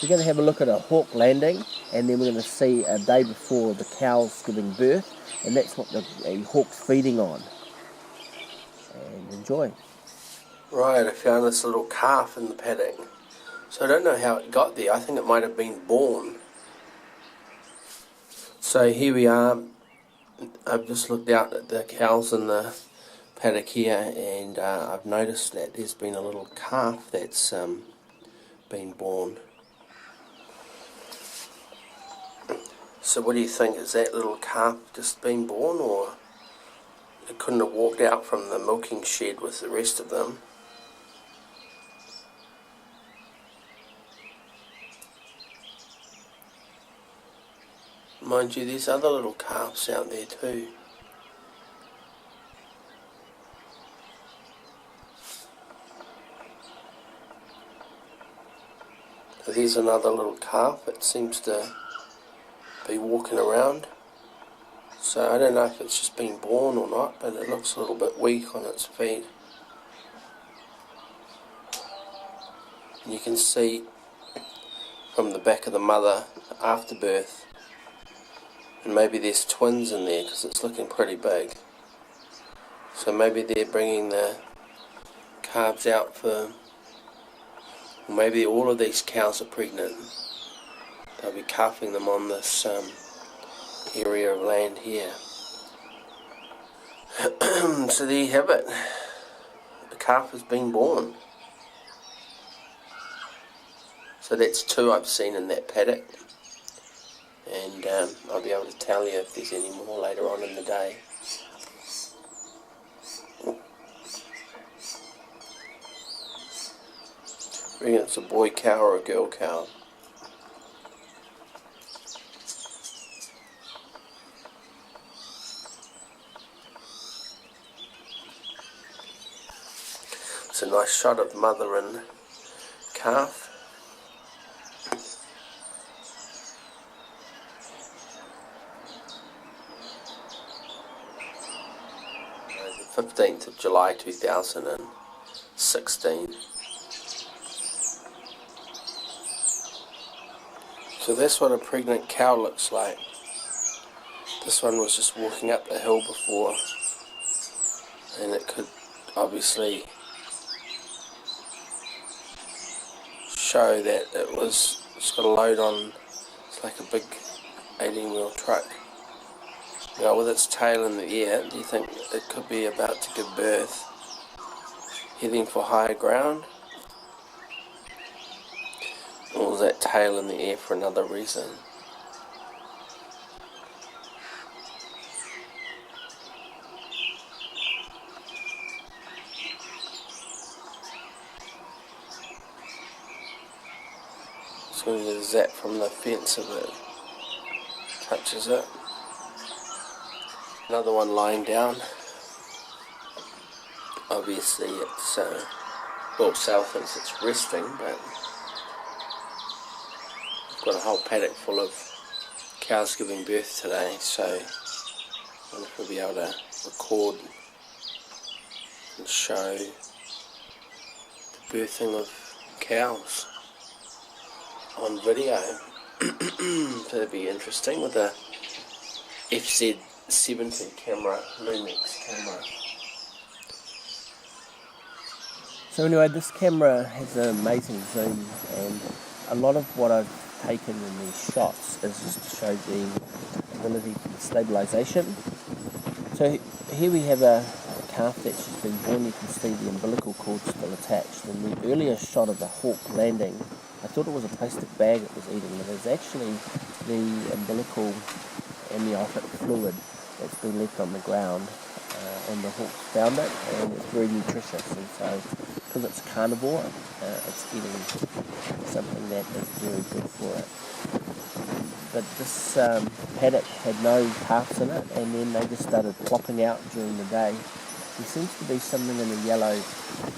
we're going to have a look at a hawk landing, and then we're going to see a day before the cow's giving birth, and that's what the hawk's feeding on. And enjoy. Right, I found this little calf in the paddock. So I don't know how it got there. I think it might have been born. So here we are. I've just looked out at the cows in the paddock here, and I've noticed that there's been a little calf that's been born. So what do you think? Is that little calf just been born, or it couldn't have walked out from the milking shed with the rest of them? Mind you, there's other little calves out there too. So there's another little calf that seems to be walking around. So I don't know if it's just been born or not, but it looks a little bit weak on its feet. And you can see from the back of the mother after birth, and maybe there's twins in there because it's looking pretty big. So maybe they're bringing the calves out for, or maybe all of these cows are pregnant. They'll be calving them on this area of land here. So there you have it. The calf has been born. So that's 2 I've seen in that paddock. And I'll be able to tell you if there's any more later on in the day. I reckon it's a boy cow or a girl cow. It's a nice shot of mother and calf. The 15th of July 2016. So that's what a pregnant cow looks like. This one was just walking up the hill before, and it could obviously show that it's got a load on. It's like a big 18-wheel truck. Now with its tail in the air, do you think it could be about to give birth, heading for higher ground? Or was that tail in the air for another reason? It's going to get a zap from the fence if it touches it. Another one lying down. Obviously it's, well, Sal thinks it's resting, but I've got a whole paddock full of cows giving birth today, so I wonder if we'll be able to record and show the birthing of cows on video. So that'd be interesting with a FZ70 camera, LUMIX camera. So anyway, this camera has an amazing zoom, and a lot of what I've taken in these shots is just to show the ability for the stabilisation. So here we have a calf that's just been born. You can see the umbilical cord still attached. In the earlier shot of the hawk landing, I thought it was a plastic bag it was eating, but it's actually the umbilical amniotic fluid that's been left on the ground, and the hawk found it, and it's very nutritious, and so because it's a carnivore, it's eating something that is very good for it. But this paddock had no calves in it, and then they just started plopping out during the day. There seems to be something in the yellow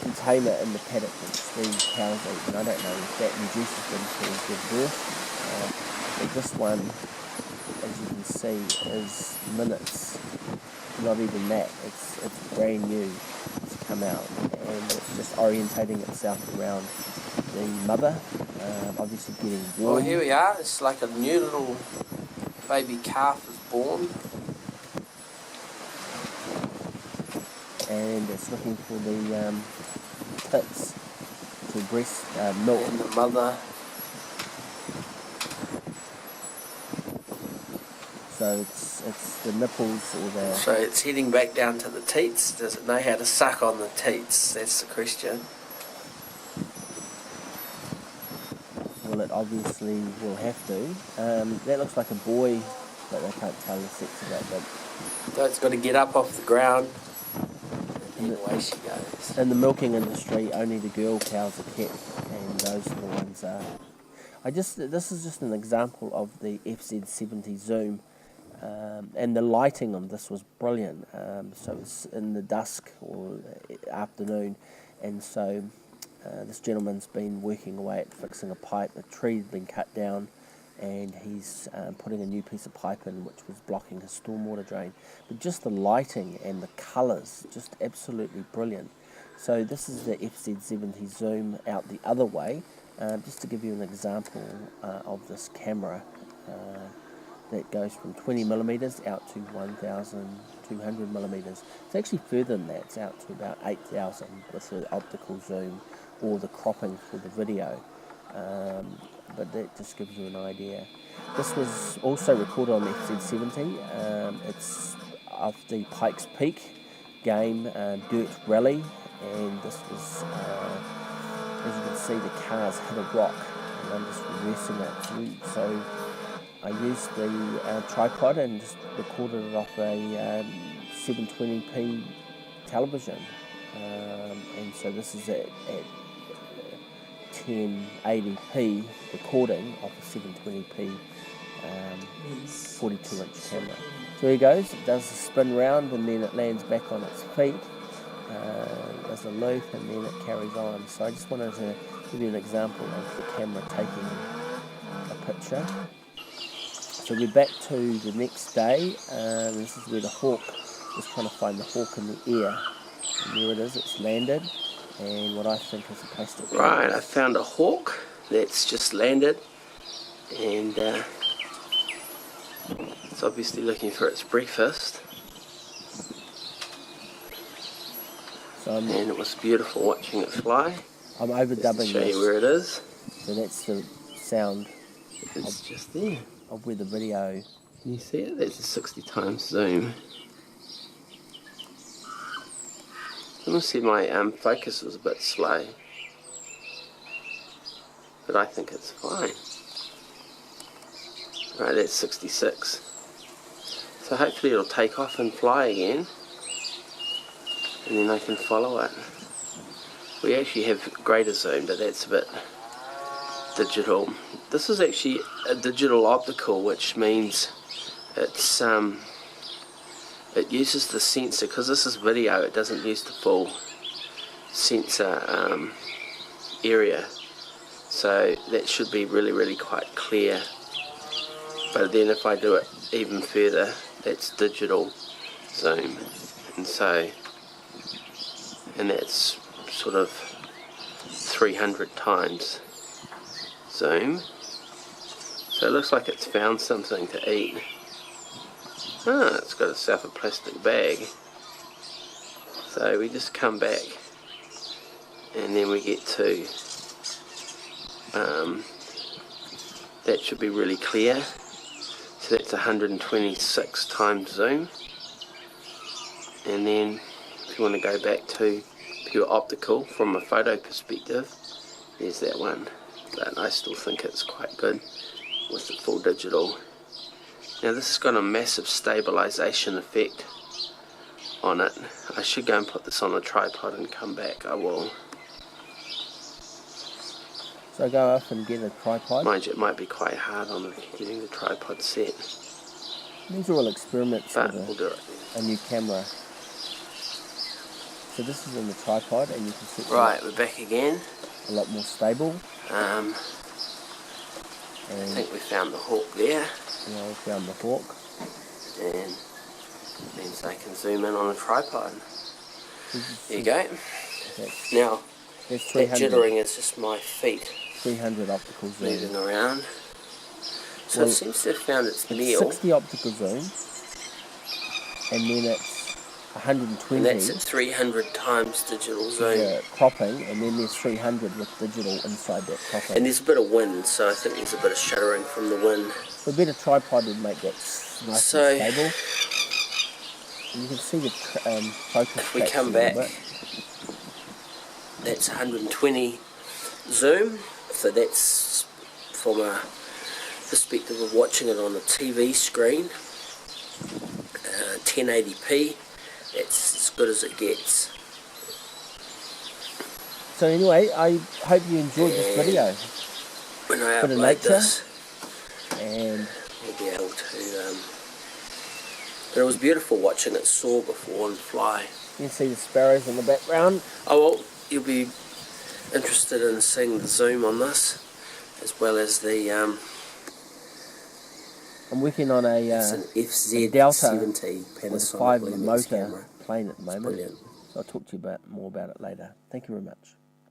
container in the paddock which these cows eat, and I don't know if that induces them to give birth. But this one, as you can see, is minutes, not even that. It's brand new. It's come out, and it's just orientating itself around the mother, obviously getting Well, warm. here we are. It's like a new little baby calf is born. And it's looking for the tits to breast milk. And the mother. So it's the nipples or the... So it's heading back down to the teats. Does it know how to suck on the teats? That's the question. Well, it obviously will have to. That looks like a boy, but they can't tell the sex of that. But So it's got to get up off the ground. And then away she goes. in the milking industry, only the girl cows are kept, and those are the ones. This is just an example of the FZ70 zoom, and the lighting on this was brilliant. So it's in the dusk or afternoon, and so this gentleman's been working away at fixing a pipe. A tree had been cut down, and he's putting a new piece of pipe in which was blocking his stormwater drain. But just the lighting and the colours, just absolutely brilliant. So this is the FZ70 zoom out the other way, just to give you an example of this camera that goes from 20 millimeters out to 1,200 millimeters. It's actually further than that. It's out to about 8,000 with the optical zoom or the cropping for the video. But that just gives you an idea. This was also recorded on the FZ70. It's of the Pikes Peak game Dirt Rally, and this was, as you can see, the cars hit a rock, and I'm just reversing it. So I used the tripod and just recorded it off a 720p television, and so this is at 1080p recording of a 720p 42-inch camera. So here it goes. It does a spin round and then it lands back on its feet, does a loop, and then it carries on. So I just wanted to give you an example of the camera taking a picture. So we're back to the next day. This is where the hawk, just trying to find the hawk in the air. And there it is, it's landed. And what I think is a plastic bag. Right, I found a hawk that's just landed, and it's obviously looking for its breakfast. And it was beautiful watching it fly. I'm overdubbing this. Show you where it is. So that's the sound. It's just there. Of where the video. Can you see it? That's a 60 times zoom. I must see my focus was a bit slow, but I think it's fine. Right, that's 66. So hopefully it'll take off and fly again, and then I can follow it. We actually have greater zoom, but that's a bit digital. This is actually a digital optical, which means it's it uses the sensor, because this is video, it doesn't use the full sensor area, so that should be really quite clear. But then if I do it even further, that's digital zoom, and that's sort of 300 times zoom. So it looks like it's found something to eat. Ah, it's got itself a plastic bag. So we just come back, and then we get to, that should be really clear. So that's 126 times zoom. And then if you want to go back to pure optical from a photo perspective, there's that one. But I still think it's quite good with the full digital. Now this has got a massive stabilization effect on it. I should go and put this on a tripod and come back. I will. So go off and get a tripod. Mind you, it might be quite hard on getting the tripod set. These are all experiments but with we'll do it. a new camera. So this is in the tripod, and you can see right, we're back again. A lot more stable. I think we found the hawk there. Yeah, we found the hawk. And means I can zoom in on a tripod. There you go. Now, that jittering is just my feet 300 optical zoom. moving around. So Well, it seems to have found its It's meal. 60 optical zoom, and then it's 120 And that's at 300 times digital zoom. the cropping, and then there's 300 with digital inside that cropping. And there's a bit of wind, so I think there's a bit of shuddering from the wind. So a better tripod would make that nice and stable. And you can see the focus. If we come back, that's 120 zoom, so that's from a perspective of watching it on a TV screen. 1080p, that's as good as it gets. So anyway, I hope you enjoyed this video. When I Bit of upload nature, this, and we'll be able to. But it was beautiful watching it soar before and fly. you can see the sparrows in the background. Oh well, you'll be interested in seeing the zoom on this, as well as the. I'm working on a Delta with a 5 motor plane at the moment. Brilliant. So I'll talk to you more about it later. Thank you very much.